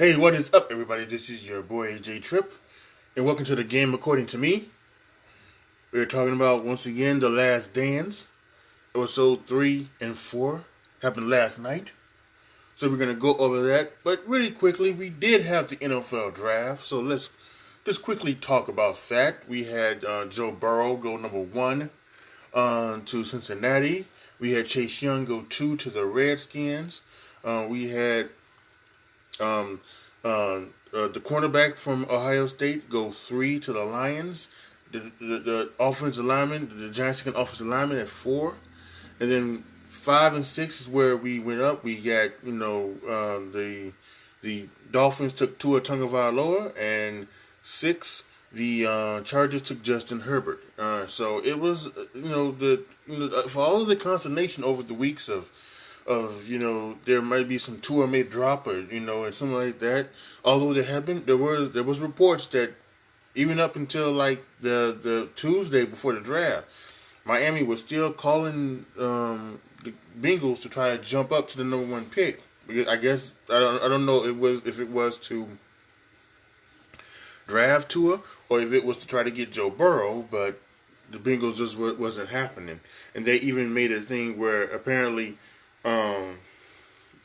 Hey, what is up, everybody? This is your boy AJ Trip, and welcome to the game according to me. We're talking about once again The Last Dance. Episode 3 and 4 happened last night, so we're gonna go over that. But really quickly, we did have the NFL draft, so let's just quickly talk about that. We had Joe Burrow go number 1 to Cincinnati. We had Chase Young go 2 to the Redskins. We had um, the cornerback from Ohio State go 3 to the Lions. The offensive lineman, the Giants second offensive lineman at 4, and then 5 and 6 is where we went up. We got the Dolphins took Tua Tagovailoa, and 6 the Chargers took Justin Herbert. So it was for all of the consternation over the weeks of there might be some Tua may drop or and something like that. Although there was reports that even up until like the Tuesday before the draft, Miami was still calling the Bengals to try to jump up to the number 1 pick. Because I guess I don't know if it was to draft Tua or if it was to try to get Joe Burrow, but the Bengals just wasn't happening, and they even made a thing where apparently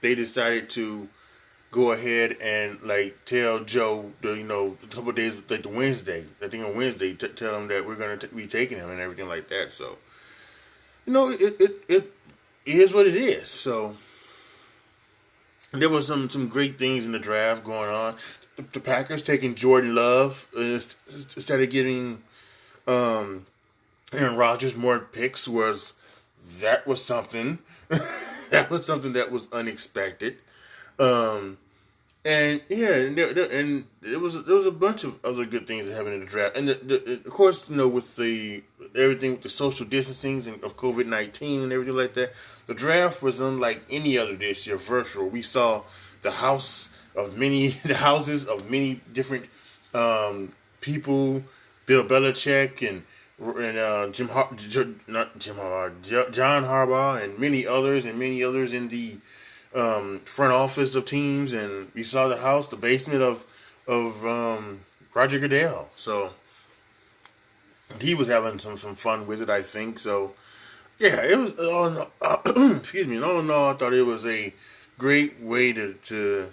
they decided to go ahead and like tell Joe a couple of days like the Wednesday, I think on Wednesday, tell him that we're gonna be taking him and everything like that. So it is what it is. So there was some great things in the draft going on. The Packers taking Jordan Love instead of getting Aaron Rodgers more picks that was something. That was something that was unexpected. And yeah, and there was a bunch of other good things that happened in the draft, and of course, with everything with the social distancing and of COVID-19 and everything like that, the draft was unlike any other this year. Virtual, we saw the the houses of many different people, Bill Belichick and John Harbaugh and many others in the front office of teams, and we saw the basement of Roger Goodell. So he was having some fun with it, I think. So yeah, it was excuse me. All in all, I thought it was a great way to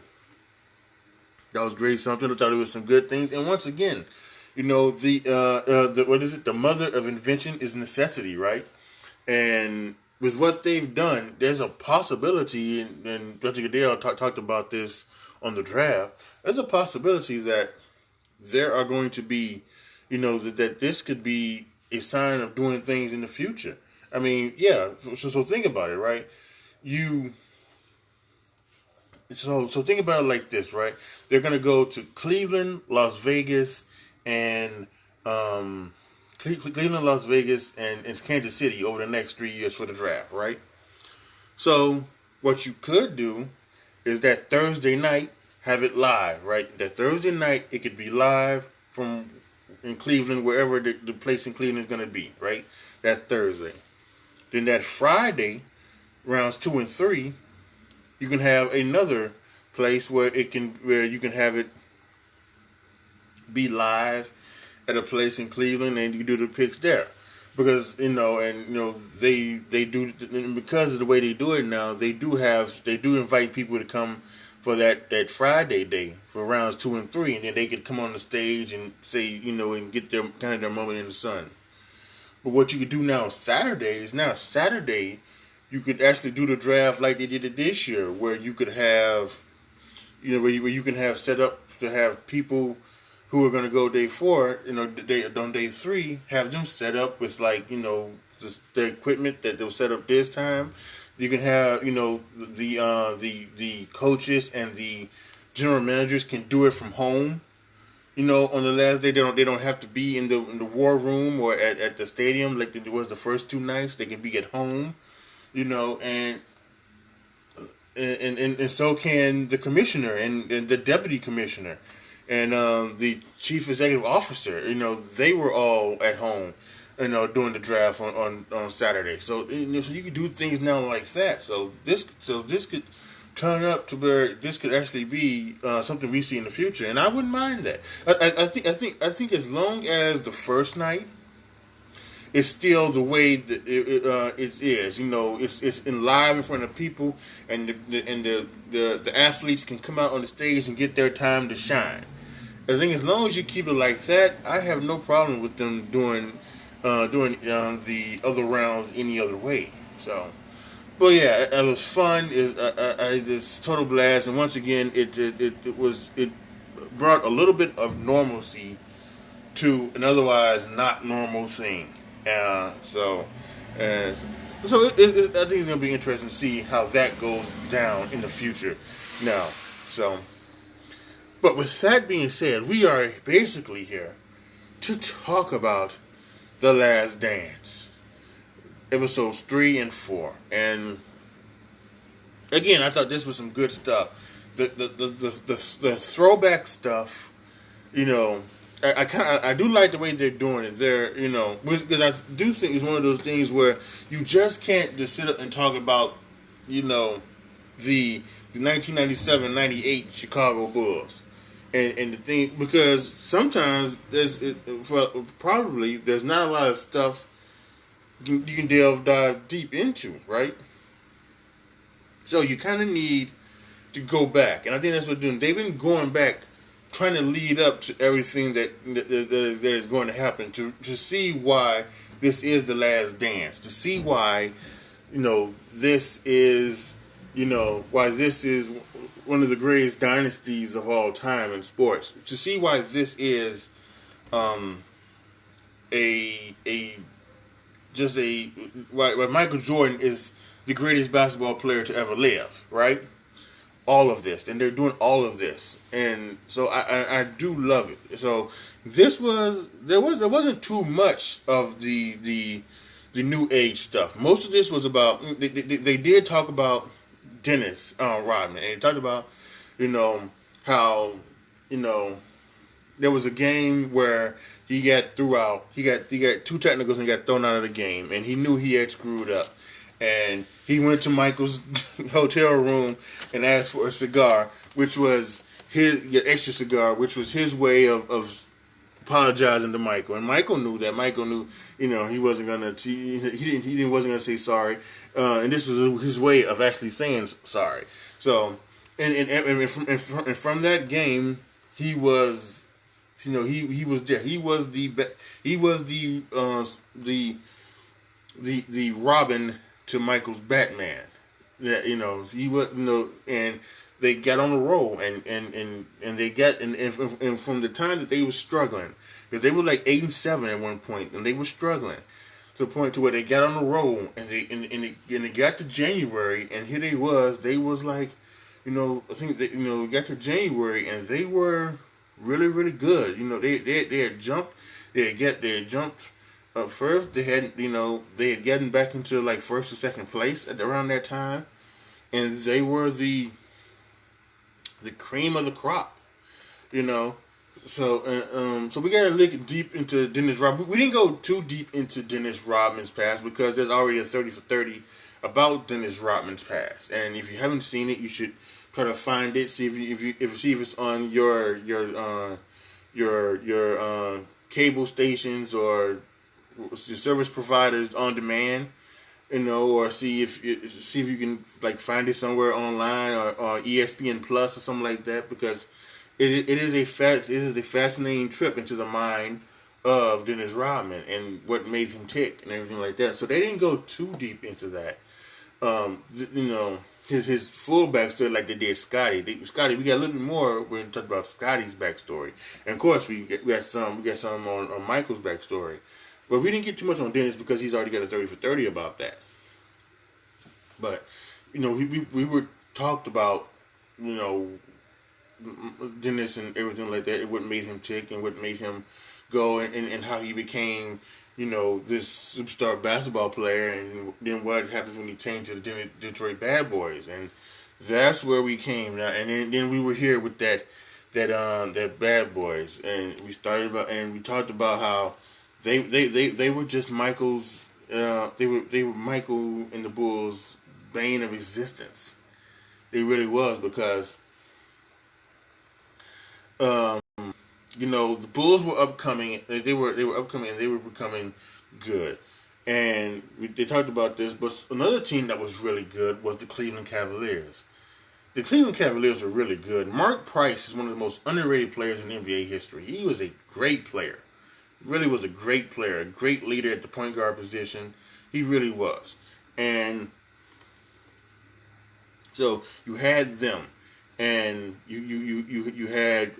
that was great something. I thought it was some good things, and once again, the what is it? The mother of invention is necessity, right? And with what they've done, there's a possibility, and Dr. Goodell talked about this on the draft. There's a possibility that there are going to be, that this could be a sign of doing things in the future. I mean, yeah. So think about it, right? So think about it like this, right? They're going to go to Cleveland, Las Vegas, and Cleveland, Las Vegas, and Kansas City over the next 3 years for the draft, right? So what you could do is that Thursday night have it live, right? That Thursday night it could be live from in Cleveland, wherever the place in Cleveland is going to be, right? That Thursday. Then that Friday, rounds 2 and 3, you can have another place where you can have it be live at a place in Cleveland, and you do the picks there, because they do, and because of the way they do it now, they do invite people to come for that Friday day for rounds 2 and 3, and then they could come on the stage and say and get their kind of their moment in the sun. But what you could do Saturday you could actually do the draft like they did it this year, where you could have where you can have set up to have people who are going to go day 4, on day 3, have them set up with the equipment that they'll set up this time. You can have the coaches and the general managers can do it from home. On the last day, they don't have to be in the war room or at the stadium like it was the first 2 nights. They can be at home, and so can the commissioner and the deputy commissioner. And the chief executive officer, they were all at home, during the draft on Saturday. So so you can do things now like that. So this could turn up to where this could actually be something we see in the future, and I wouldn't mind that. I think as long as the first night is still the way that it is, it's in live in front of people, and the athletes can come out on the stage and get their time to shine. I think as long as you keep it like that, I have no problem with them doing the other rounds any other way. So. But yeah, it was fun. I just total blast, and once again, it brought a little bit of normalcy to an otherwise not normal thing. So, uh, I think it's gonna be interesting to see how that goes down in the future. Now, so, but with that being said, we are basically here to talk about The Last Dance, episodes 3 and 4, and again, I thought this was some good stuff. The throwback stuff, I do like the way they're doing it. Because I do think it's one of those things where you just can't just sit up and talk about, the 1997-98 Chicago Bulls. And the thing, because sometimes probably there's not a lot of stuff you can dive deep into, right? So you kind of need to go back, and I think that's what they're doing. They've been going back, trying to lead up to everything that is going to happen, to see why this is the last dance, to see why, this is, why this is one of the greatest dynasties of all time in sports, to see why this is why Michael Jordan is the greatest basketball player to ever live, right? All of this, and they're doing all of this, and so I do love it. So there wasn't too much of the new age stuff. Most of this was about they did talk about Dennis Rodman, and they talked about how there was a game where he got two technicals and he got thrown out of the game, and he knew he had screwed up. And he went to Michael's hotel room and asked for a cigar, which was extra cigar, which was his way of apologizing to Michael. And Michael knew that. Michael knew, he wasn't gonna wasn't gonna say sorry. And this was his way of actually saying sorry. So, and from that game, he was, he was there. He was the Robin to Michael's Batman. That he was, and they got on the roll, and they got and from the time that they were struggling, because they were like 8-7 at one point, and they were struggling to the point to where they got on the roll, and they got to January, and here they was like, I think that got to January, and they were really, really good. They had jumped, they had jumped. First, they had gotten back into like first or second place around that time, and they were the cream of the crop, So we got to look deep into Dennis Rodman. We didn't go too deep into Dennis Rodman's past because there's already a 30 for 30 about Dennis Rodman's past, and if you haven't seen it, you should try to find it. See if it's on your cable stations or your service providers on demand, or see if you can like find it somewhere online or ESPN Plus or something like that, because it is a fascinating trip into the mind of Dennis Rodman and what made him tick and everything like that. So they didn't go too deep into that. His full backstory like they did Scotty. We got a little bit more when we talk about Scotty's backstory, and of course we got some on Michael's backstory. But we didn't get too much on Dennis because he's already got a 30 for 30 about that. But, we were talked about, Dennis and everything like that, and what made him tick and what made him go and how he became, this superstar basketball player, and then what happens when he changed to the Detroit Bad Boys. And that's where we came now. And then we were here with that Bad Boys, and we talked about how They were just Michael's. They were Michael and the Bulls' bane of existence. They really was because um, the Bulls were upcoming. They were upcoming and they were becoming good. And they talked about this, but another team that was really good was the Cleveland Cavaliers. The Cleveland Cavaliers were really good. Mark Price is one of the most underrated players in NBA history. He was a great player. Really was a great player, a great leader at the point guard position. He really was. And so you had them, and you had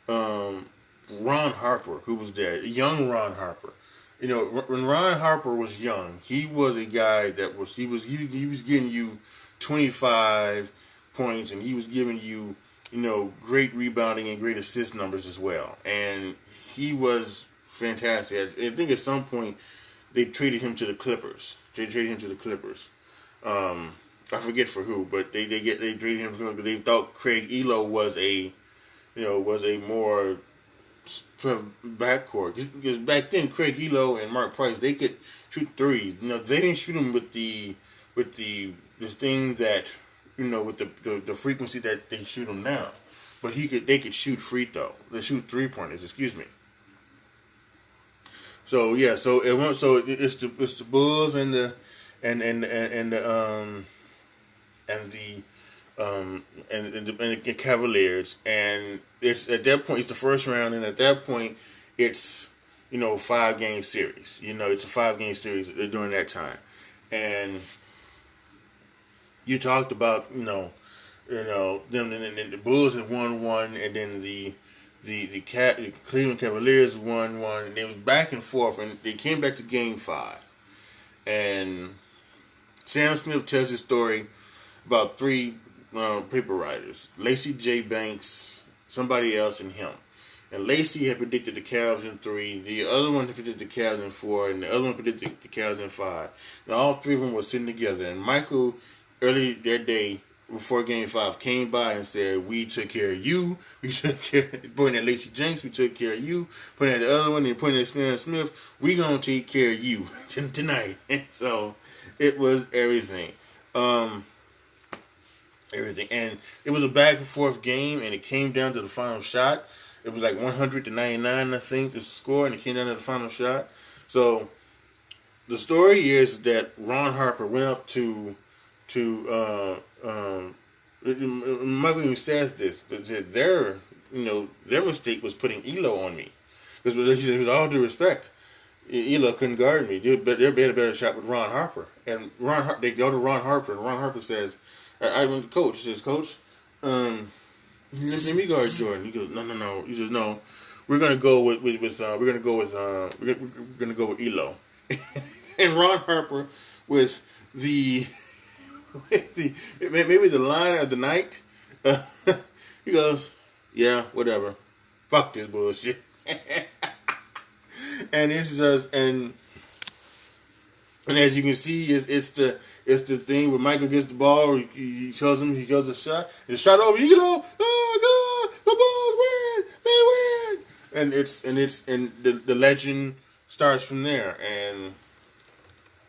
Ron Harper, who was there, young Ron Harper. When Ron Harper was young, he was a guy that was getting you 25 points, and he was giving you great rebounding and great assist numbers as well. And he was fantastic. I think at some point they traded him to the Clippers. I forget for who, but they traded him because they thought Craig Elo was a more sort of backcourt, because back then Craig Elo and Mark Price, they could shoot threes. They didn't shoot them with the thing that with the frequency that they shoot them now, but they could shoot free throw. They shoot 3-pointers. Excuse me. So yeah, it's the Bulls and the and the Cavaliers, and it's at that point it's the first round, and at that point it's 5-game series. It's a 5-game series during that time, and you talked about them, and the Bulls had won one, and then the Cleveland Cavaliers won one, and it was back and forth, and they came back to Game 5, and Sam Smith tells his story about 3 paper writers: Lacey J. Banks, somebody else, and him. And Lacey had predicted the Cavs in 3. The other one had predicted the Cavs in 4, and the other one predicted the Cavs in 5. And all 3 of them were sitting together. And Michael, early that day, before Game 5, came by and said, "We took care of you. We took care." Pointing at Lacey Jenks, "We took care of you." Pointing at the other one, and pointing at Sam Smith, "We gonna take care of you tonight." So it was everything. Everything. And it was a back and forth game, and it came down to the final shot. It was like 100-99, I think, the score, and it came down to the final shot. So the story is that Ron Harper went up to Michael even says this, but their mistake was putting Elo on me. Because he said, with all due respect, Elo couldn't guard me. They had a better shot with Ron Harper. And they go to Ron Harper, and Ron Harper says, I went to coach. He says, "Coach, let me guard Jordan." He goes, "No." He says, "No, we're gonna go with Elo." And Ron Harper was maybe the line of the night. He goes, "Yeah, whatever. Fuck this bullshit." And it's just and as you can see, it's the thing where Michael gets the ball. He tells him he goes a shot. It's a shot over Elo. Oh God, the Bulls win! They win! And the legend starts from there. And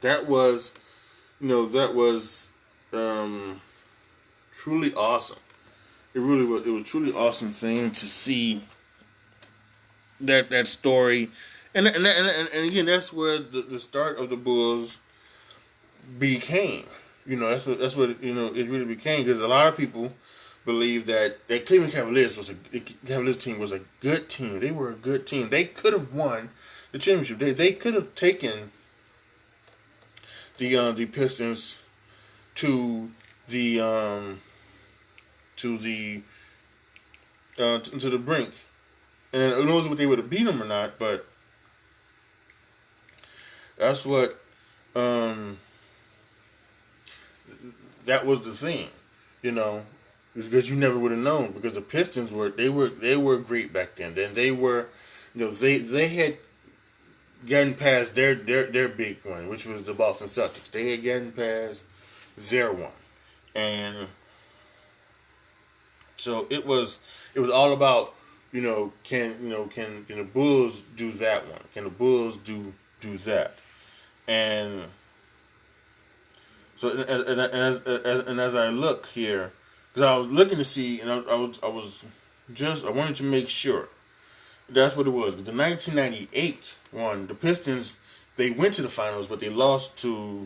that was truly awesome. It really was. It was truly awesome thing to see that story. And again, that's where the start of the Bulls became. That's what it really became, because a lot of people believe that Cleveland Cavaliers team was a good team. They were a good team. They could have won the championship. They could have taken the Pistons to the brink. And who knows if they would have beat them or not, but that's what that was the thing, because you never would have known, because the Pistons were great back then. Then they were, they had gotten past their big one, which was the Boston Celtics. They had gotten past their one, and so it was all about can the Bulls do that one? Can the Bulls do that? And So and as I look here, because I was looking to see, and I wanted to make sure that's what it was. The 1998 one, the Pistons, they went to the finals, but they lost to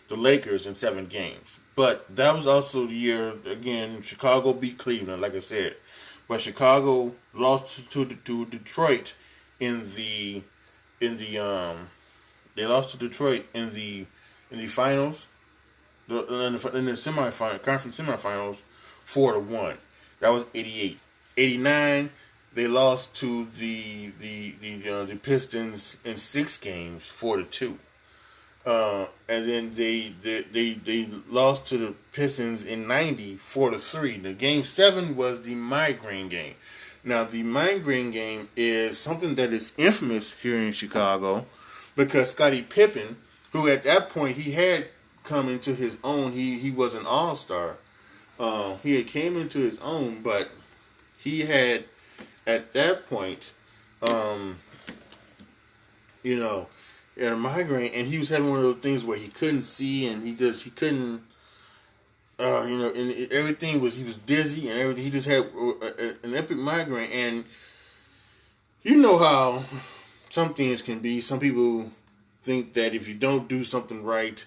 the Lakers in 7 games. But that was also the year again Chicago beat Cleveland, like I said. But Chicago lost to Detroit in the in the they lost to Detroit in the finals, in the semifinal conference semifinals, 4-1. That was 88. 89, they lost to the Pistons in 6 games, 4-2. And then they lost to the Pistons in 90, 4-3. The game 7 was the migraine game. Now the migraine game is something that is infamous here in Chicago because Scottie Pippen, who at that point he had come into his own, he was an all-star. He had came into his own, but he had at that point, you know, a migraine, and he was having one of those things where he couldn't see, and he couldn't, and everything was, he was dizzy and everything. He just had an epic migraine, and you know how some things can be. Some people think that if you don't do something right,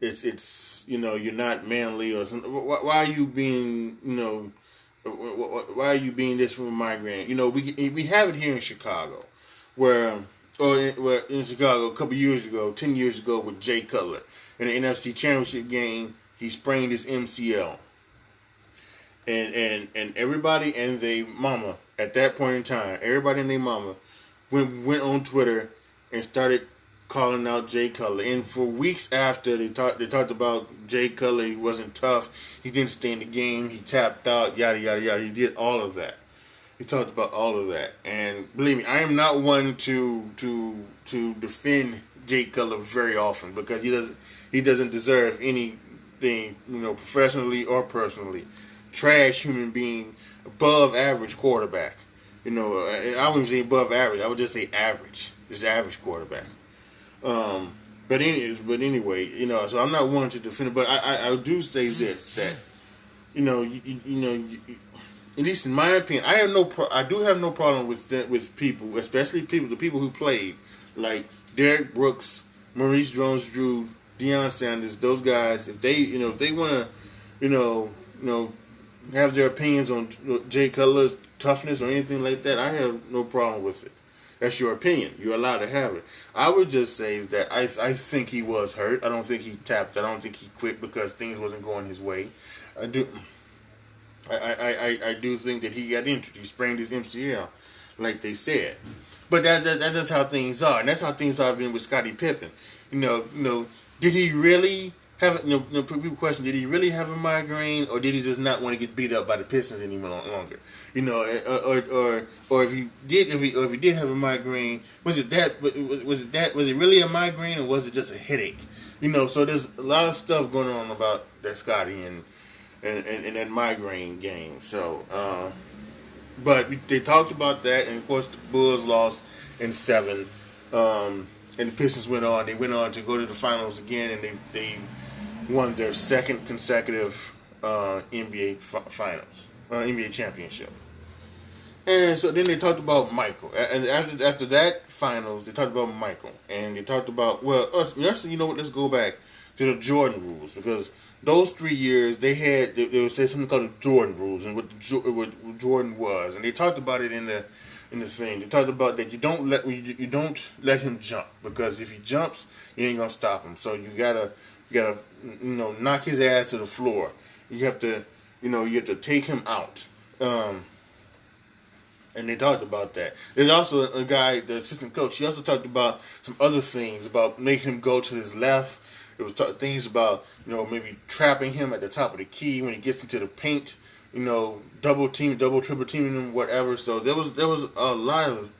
it's you're not manly or something. Why are you being why are you being this from a migraine? We have it here in Chicago, where in Chicago a couple years ago, 10 years ago, with Jay Cutler in the NFC Championship game, he sprained his MCL, and everybody and their mama at that point in time, everybody and their mama went on Twitter and started calling out Jay Cutler. And for weeks after, they talked about Jay Cutler. He wasn't tough. He didn't stay in the game. He tapped out. Yada yada yada. He did all of that. He talked about all of that. And believe me, I am not one to defend Jay Cutler very often because he doesn't deserve anything, professionally or personally. Trash human being, above average quarterback. I wouldn't say above average. I would just say average. Just average quarterback. But anyway, so I'm not one to defend it, but I do say this, that, at least in my opinion, I do have no problem with people, especially the people who played, like Derek Brooks, Maurice Jones-Drew, Deion Sanders, those guys. If they want to, have their opinions on Jay Cutler's toughness or anything like that, I have no problem with it. That's your opinion. You're allowed to have it. I would just say is that I think he was hurt. I don't think he tapped. I don't think he quit because things wasn't going his way. I do think that he got injured. He sprained his MCL, like they said. But that's just how things are, and that's how things have been with Scottie Pippen. Did he really have? People question: did he really have a migraine, or did he just not want to get beat up by the Pistons any longer? Or if he did have a migraine, was it really a migraine, or was it just a headache? So there's a lot of stuff going on about that Scottie and that migraine game. So, but they talked about that, and of course the Bulls lost in 7, and the Pistons went on. They went on to go to the finals again, and they won their 2nd consecutive NBA finals, NBA championship. And so then they talked about Michael. And after that finals, they talked about Michael. And they talked about, actually, you know what, let's go back to the Jordan rules. Because those 3 years, they would say something called the Jordan rules and what Jordan was. And they talked about it in the thing. They talked about that you don't let him jump. Because if he jumps, you ain't going to stop him. So you gotta knock his ass to the floor. You have to take him out. And they talked about that. There's also a guy, the assistant coach, he also talked about some other things, about making him go to his left. It was things about, maybe trapping him at the top of the key when he gets into the paint, double triple teaming him, whatever. So there was a lot of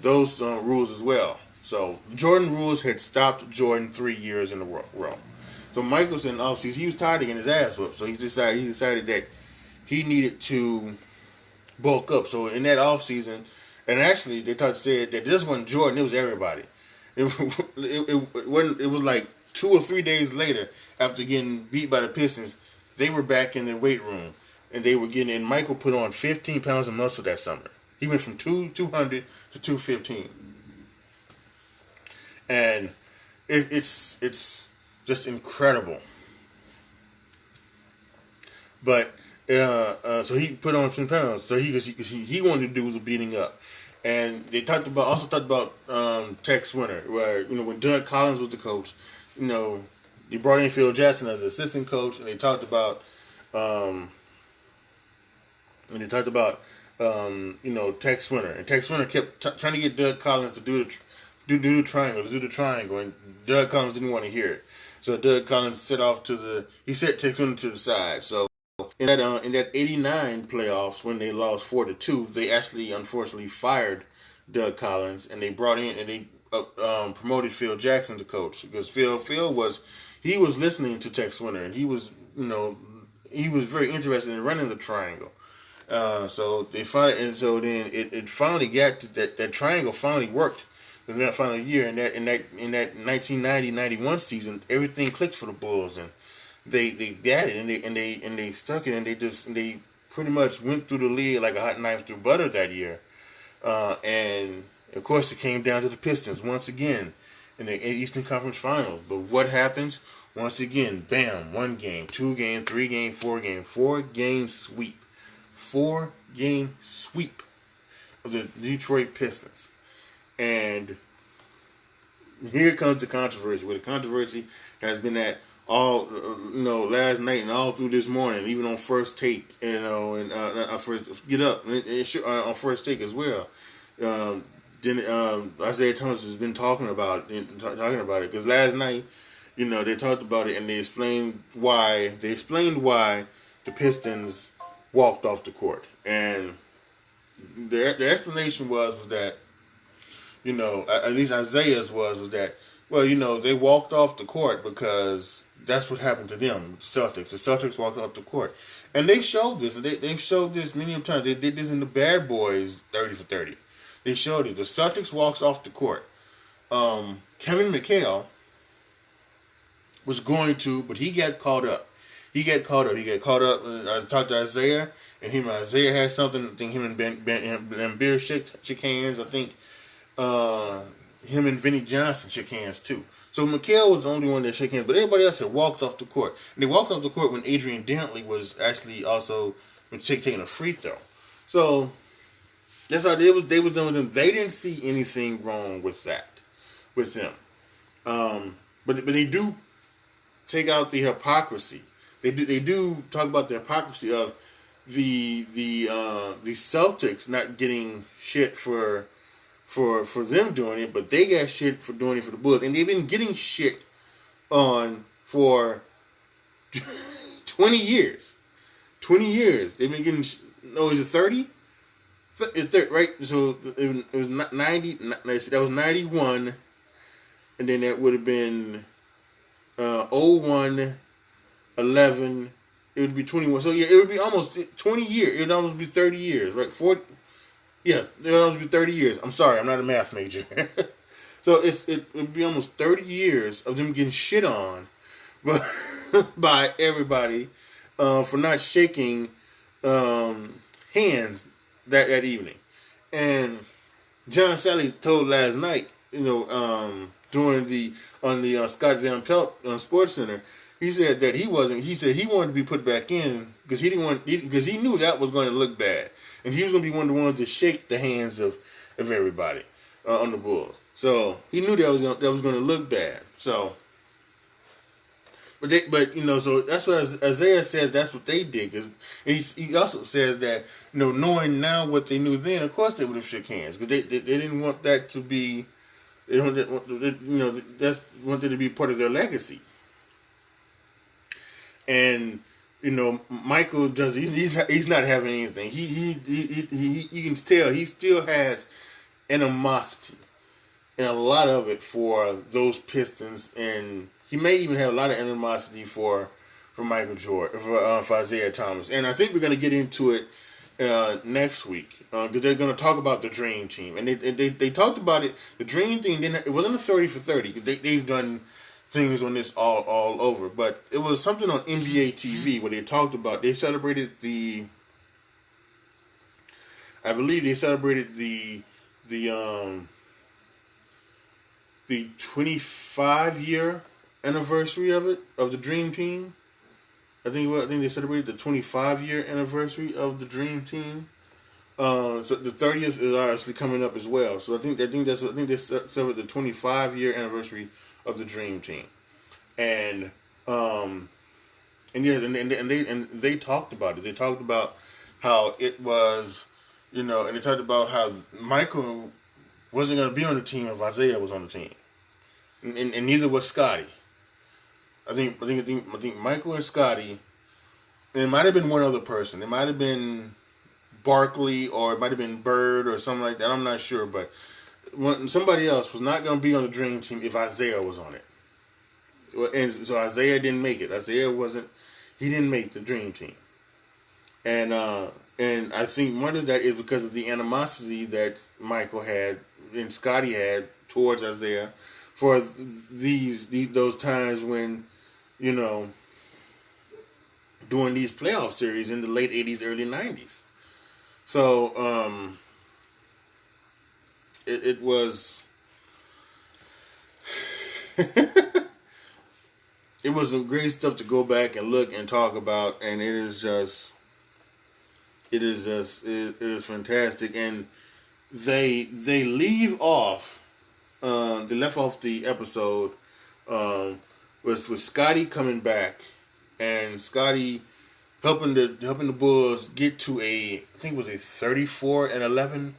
those rules as well. So Jordan rules had stopped Jordan 3 years in a row. So Michael said in the offseason, he was tired of getting his ass whooped. So he decided that he needed to bulk up. So in that offseason, and actually they said that this wasn't Jordan, it was everybody. It was like 2 or 3 days later, after getting beat by the Pistons, they were back in the weight room, and they were getting. And Michael put on 15 pounds of muscle that summer. He went from 200 to 215, and it's just incredible. But so he put on 10 pounds. So he wanted to do was a beating up. And they also talked about Tex Winter, where when Doug Collins was the coach, they brought in Phil Jackson as assistant coach, and they talked about Tex Winter, and Tex Winter kept trying to get Doug Collins to do the triangle, and Doug Collins didn't want to hear it. So Doug Collins set Tex Winter to the side. So in that '89 playoffs, when they lost 4-2, they actually unfortunately fired Doug Collins, and they brought in and they promoted Phil Jackson to coach, because Phil was listening to Tex Winter, and he was very interested in running the triangle. So then it finally got to that triangle finally worked in that final year, and in that 1990-91 season, everything clicked for the Bulls, and they got it, and they stuck it, and they pretty much went through the league like a hot knife through butter that year. And of course, it came down to the Pistons once again in the Eastern Conference Finals. But what happens? Once again, bam, 1 game, 2 game, 3 game, 4 game, 4-game sweep. 4-game sweep of the Detroit Pistons. And here comes the controversy, where the controversy has been that all last night and all through this morning, even on First Take, and first get up on First Take as well. Isaiah Thomas has been talking about it, because last night, they talked about it, and they explained why the Pistons walked off the court, and the explanation was that, at least Isaiah's was that, well, they walked off the court because that's what happened to them, the Celtics. The Celtics walked off the court. And they showed this. They've showed this many times. They did this in the Bad Boys 30 for 30. They showed it. The Celtics walks off the court. Kevin McHale was going to, but he got caught up. I talked to Isaiah, and him and Isaiah had something. I think him and Ben Beer shook hands. I think him and Vinnie Johnson shook hands too. So McHale was the only one that shook hands, but everybody else had walked off the court. And they walked off the court when Adrian Dantley was actually also taking a free throw. So that's how they was done with them. They didn't see anything wrong with that, with them. But they do take out the hypocrisy. They do talk about the hypocrisy of the Celtics not getting shit for them doing it, but they got shit for doing it for the Bulls, and they've been getting shit on for 20 years. 20 years they've been getting. No, is it 30? It's 30, right? So it was 90. That was 91, and then that would have been 01, 11. It would be 21. So yeah, it would be almost 20 years. It would almost be 30 years, right? 40. Yeah, it would almost be 30 years. I'm sorry, I'm not a math major. So it would be almost 30 years of them getting shit on by everybody for not shaking hands that evening. And John Sally told last night, on the Scott Van Pelt Sports Center, he said that he wanted to be put back in because because he knew that was going to look bad, and he was going to be one of the ones to shake the hands of everybody on the Bulls. So he knew that was going to look bad. So, so that's what Isaiah says. That's what they did. Cause he also says that knowing now what they knew then, of course they would have shook hands because they didn't want that to be. They wanted to be part of their legacy. And Michael does. He's not having anything. He you can tell he still has animosity, and a lot of it for those Pistons, and he may even have a lot of animosity for Michael Jordan, for Isaiah Thomas. And I think we're going to get into it next week because they're going to talk about the Dream Team, and they talked about it. The Dream Team, it wasn't a 30 for 30. They've done things on this all over. But it was something on NBA TV where they talked about, they celebrated I believe they celebrated the um the 25-year anniversary of the Dream Team. I think they celebrated the 25-year anniversary of the Dream Team. So the 30th is obviously coming up as well. So I think they celebrated the 25-year anniversary of the Dream Team, and they talked about it. They talked about how it was, and they talked about how Michael wasn't going to be on the team if Isaiah was on the team, and neither was Scotty. I think Michael and Scotty. And it might have been one other person. It might have been Barkley, or it might have been Bird, or something like that. I'm not sure, but somebody else was not going to be on the Dream Team if Isaiah was on it. And so Isaiah didn't make it. He didn't make the Dream Team. And I think one of that is because of the animosity that Michael had and Scotty had towards Isaiah for those times when, during these playoff series in the late 80s, early 90s. So it was it was some great stuff to go back and look and talk about, and it is fantastic. And they leave off. They left off the episode with Scotty coming back, and Scotty helping the Bulls get to I think it was a 34-11.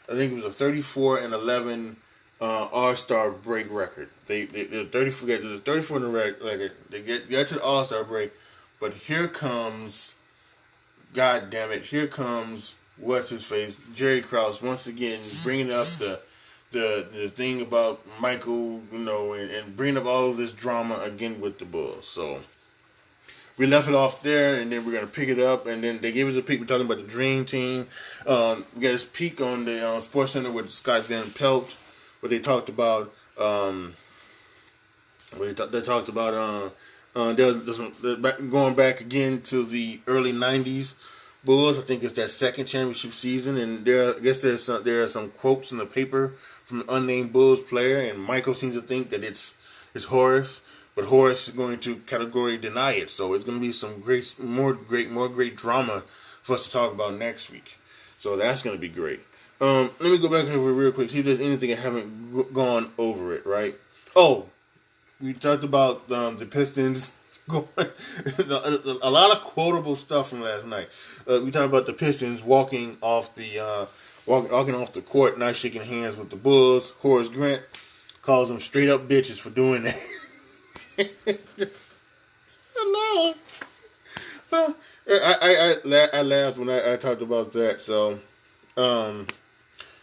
I think it was a 34-11 All-Star break record. They 34 in the record. They get to the All-Star break, but here comes, God damn it, here comes what's his face, Jerry Krause, once again bringing up the thing about Michael, and bringing up all of this drama again with the Bulls. So we left it off there, and then we're going to pick it up, and then they gave us a peek. We're talking about the Dream Team. We got this peek on the Sports Center with Scott Van Pelt, where they talked about, going back again to the early 90s Bulls. I think it's that second championship season, and I guess there are some quotes in the paper from an unnamed Bulls player, and Michael seems to think that it's Horace. But Horace is going to categorically deny it. So it's going to be some more great drama for us to talk about next week. So that's going to be great. Let me go back over real quick. See if there's anything I haven't gone over it, right? Oh, we talked about the Pistons going. A lot of quotable stuff from last night. We talked about the Pistons walking off the court, not shaking hands with the Bulls. Horace Grant calls them straight up bitches for doing that. I laughed when I talked about that. So,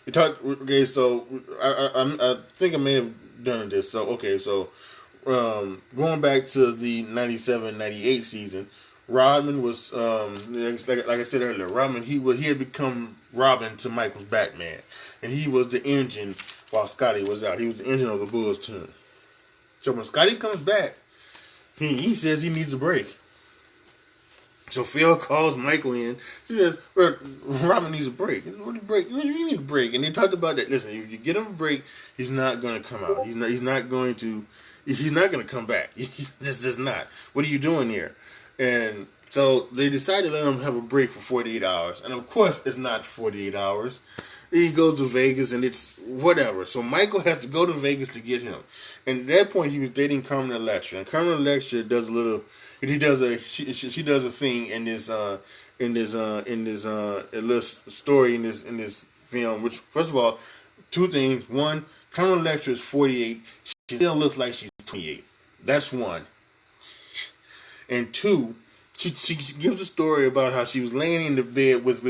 we talked. Okay, so I think I may have done this. So, okay, so going back to the 97-98 season, Rodman was like I said earlier. Rodman he had become Robin to Michael's Batman, and he was the engine while Scotty was out. He was the engine of the Bulls team. So when Scotty comes back, he says he needs a break. So Phil calls Michael in. He says, Robin needs a break. What do you need a break? And they talked about that. Listen, if you get him a break, he's not going to come out. He's not going to come back. He's just not. What are you doing here? And so they decided to let him have a break for 48 hours. And of course, it's not 48 hours. He goes to Vegas, and it's whatever. So Michael has to go to Vegas to get him. And at that point, he was dating Carmen Electra. And Carmen Electra does a little. She does a thing in this little story in this film. Which, first of all, two things. One, Carmen Electra is 48. She still looks like she's 28. That's one. And two, she gives a story about how she was laying in the bed with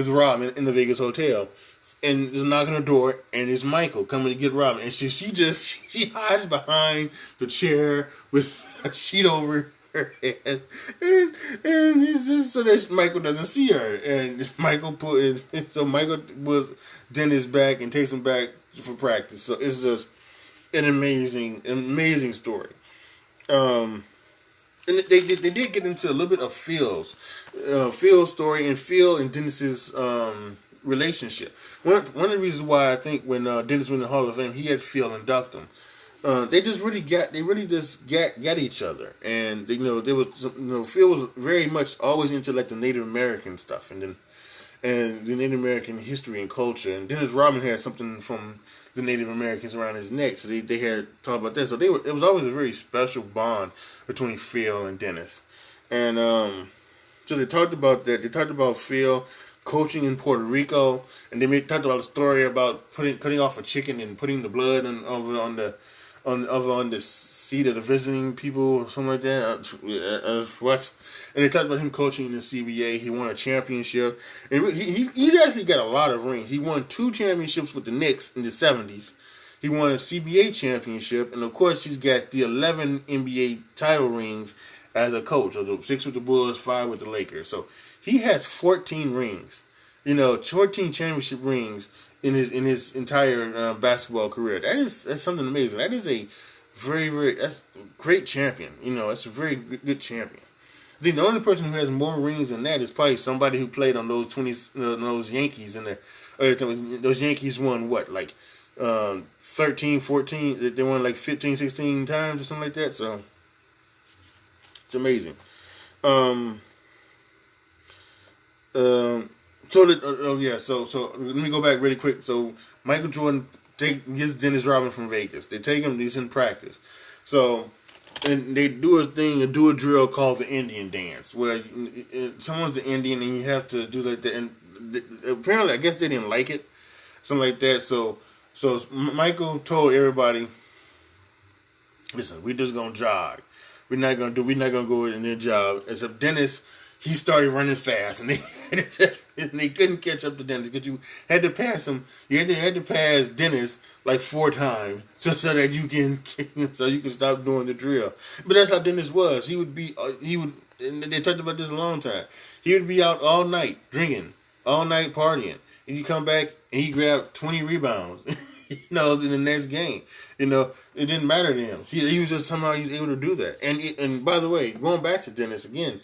Robin in the Vegas hotel, and there's a knock on the door, and it's Michael coming to get Robin, and she hides behind the chair with a sheet over her head, and it's just so that Michael doesn't see her, and Michael was Dennis back and takes him back for practice. So it's just an amazing story. Um, and they did get into a little bit of Phil's story and Phil and Dennis's relationship. One of the reasons why I think when Dennis went in the Hall of Fame, he had Phil induct him. They really just got each other, and there was Phil was very much always into like the Native American stuff, and the Native American history and culture, and Dennis Rodman had something from the Native Americans around his neck, so they had talked about that. So it was always a very special bond between Phil and Dennis, and so they talked about that. They talked about Phil coaching in Puerto Rico, and they talked about a story about cutting off a chicken and putting the blood over on the seat of the visiting people or something like that. What? And they talked about him coaching in the CBA. He won a championship, and he's actually got a lot of rings. He won 2 championships with the Knicks in the '70s. He won a CBA championship, and of course, he's got the 11 NBA title rings as a coach. So 6 with the Bulls, 5 with the Lakers. So he has 14 rings. 14 championship rings in his entire basketball career. That's something amazing. That is a that's a great champion. That's a very good champion. I think the only person who has more rings than that is probably somebody who played on those those Yankees in there. Those Yankees won what, like 13, 14? They won like 15, 16 times or something like that. So it's amazing. So let me go back really quick. So Michael Jordan gets Dennis Rodman from Vegas. They take him. He's in practice. So and they do a drill called the Indian dance, where someone's the Indian and you have to do like that. And apparently, I guess they didn't like it, something like that. So Michael told everybody, "Listen, we're just gonna jog. We're not gonna go in their jog." Except Dennis. He started running fast, and they couldn't catch up to Dennis because you had to pass him. You had to pass Dennis like 4 times so that you can stop doing the drill. But that's how Dennis was. He would. And they talked about this a long time. He would be out all night drinking, all night partying, and you come back and he grabbed 20 rebounds. In the next game, it didn't matter to him. He was just somehow able to do that. And by the way, going back to Dennis again.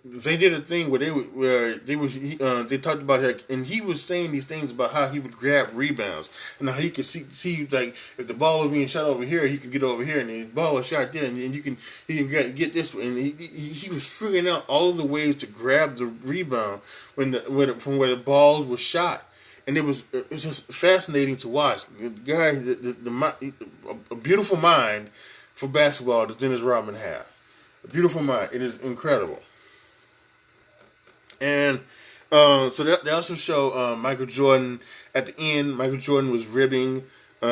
They did a thing where they talked about how, and he was saying these things about how he would grab rebounds and how he could see like if the ball was being shot over here, he could get over here, and the ball was shot there, and he can get this way. And he was figuring out all of the ways to grab the rebound from where the balls were shot. And it was just fascinating to watch. The guy, a beautiful mind for basketball does Dennis Rodman have. A beautiful mind. It is incredible. And so they also show Michael Jordan at the end. Michael Jordan was ribbing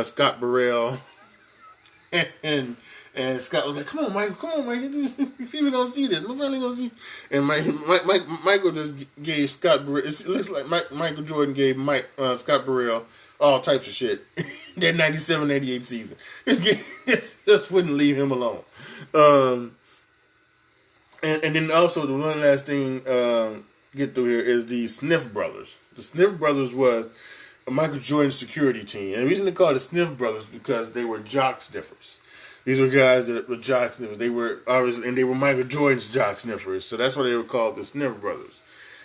Scott Burrell, and Scott was like, "Come on, Mike, people gonna see this. Nobody's gonna see." And Michael just gave Scott Burrell. It looks like Michael Jordan gave Scott Burrell all types of shit that 97-98 season. Just wouldn't leave him alone. And then also the one last thing get through here is the Sniff Brothers. The Sniff Brothers was Michael Jordan's security team. And the reason they called it Sniff Brothers because they were jock sniffers. These were guys that were jock sniffers. They were Michael Jordan's jock sniffers. So that's why they were called the Sniff Brothers.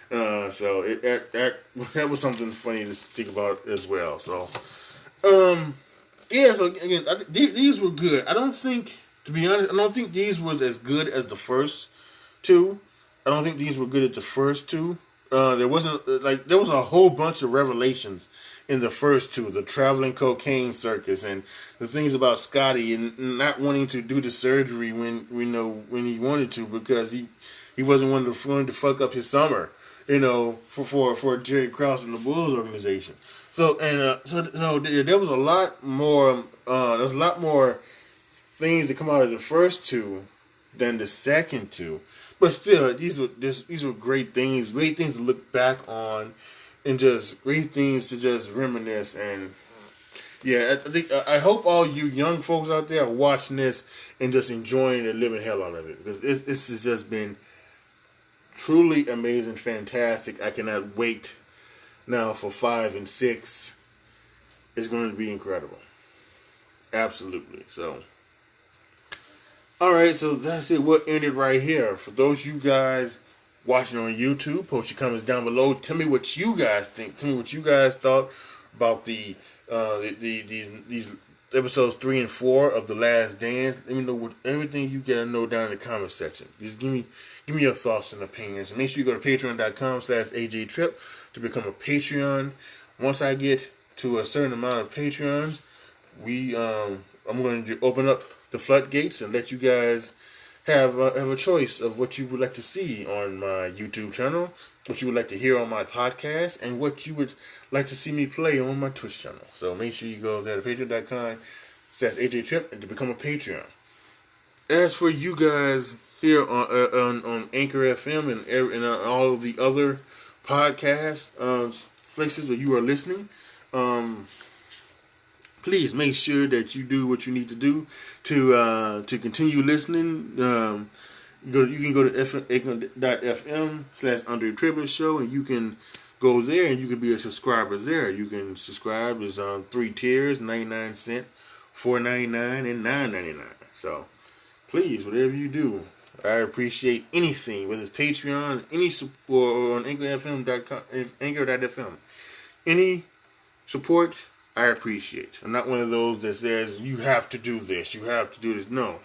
So that was something funny to think about as well. So so again, these were good. To be honest, I don't think these were as good as the first 2. I don't think these were good at the first 2. There was a whole bunch of revelations in the first 2, the traveling cocaine circus and the things about Scotty and not wanting to do the surgery when he wanted to because he wasn't wanting to fuck up his summer, for Jerry Krause and the Bulls organization. So there was a lot more. There's a lot more things that come out of the first 2 than the second 2. But still, these were great things to look back on, and just great things to just reminisce. And yeah, I hope all you young folks out there are watching this and just enjoying the living hell out of it, because this has just been truly amazing, fantastic. I cannot wait now for 5 and 6. It's going to be incredible. Absolutely. So, all right. So that's it. We'll end it right here. For those you guys watching on YouTube, post your comments down below. Tell me what you guys think. Tell me what you guys thought about these episodes 3 and 4 of The Last Dance. Let me know what everything you gotta know down in the comment section. Just give me your thoughts and opinions. And make sure you go to patreon.com/AJTrip to become a Patreon. Once I get to a certain amount of Patreons, I'm going to open up the floodgates and let you guys have a choice of what you would like to see on my YouTube channel, what you would like to hear on my podcast, and what you would like to see me play on my Twitch channel. So make sure you go there to patreon.com/AJTrip and to become a Patreon. As for you guys here on Anchor FM and all of the other podcast places where you are listening, please make sure that you do what you need to do to continue listening. You can go to anchor.fm/Andre Tribble Show, and you can go there and you can be a subscriber there. You can subscribe. There's 3 tiers: 99¢, $4.99, and $9.99. So please, whatever you do, I appreciate anything, whether it's Patreon, any support on Anchor.fm. Any support, I appreciate. I'm not one of those that says, you have to do this, you have to do this. No,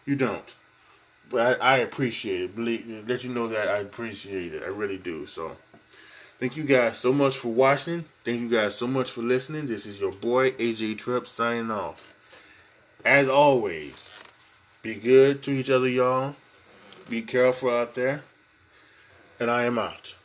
you don't. But I appreciate it. Let you know that I appreciate it. I really do. So, thank you guys so much for watching. Thank you guys so much for listening. This is your boy, AJ Tripp, signing off. As always, be good to each other, y'all. Be careful out there. And I am out.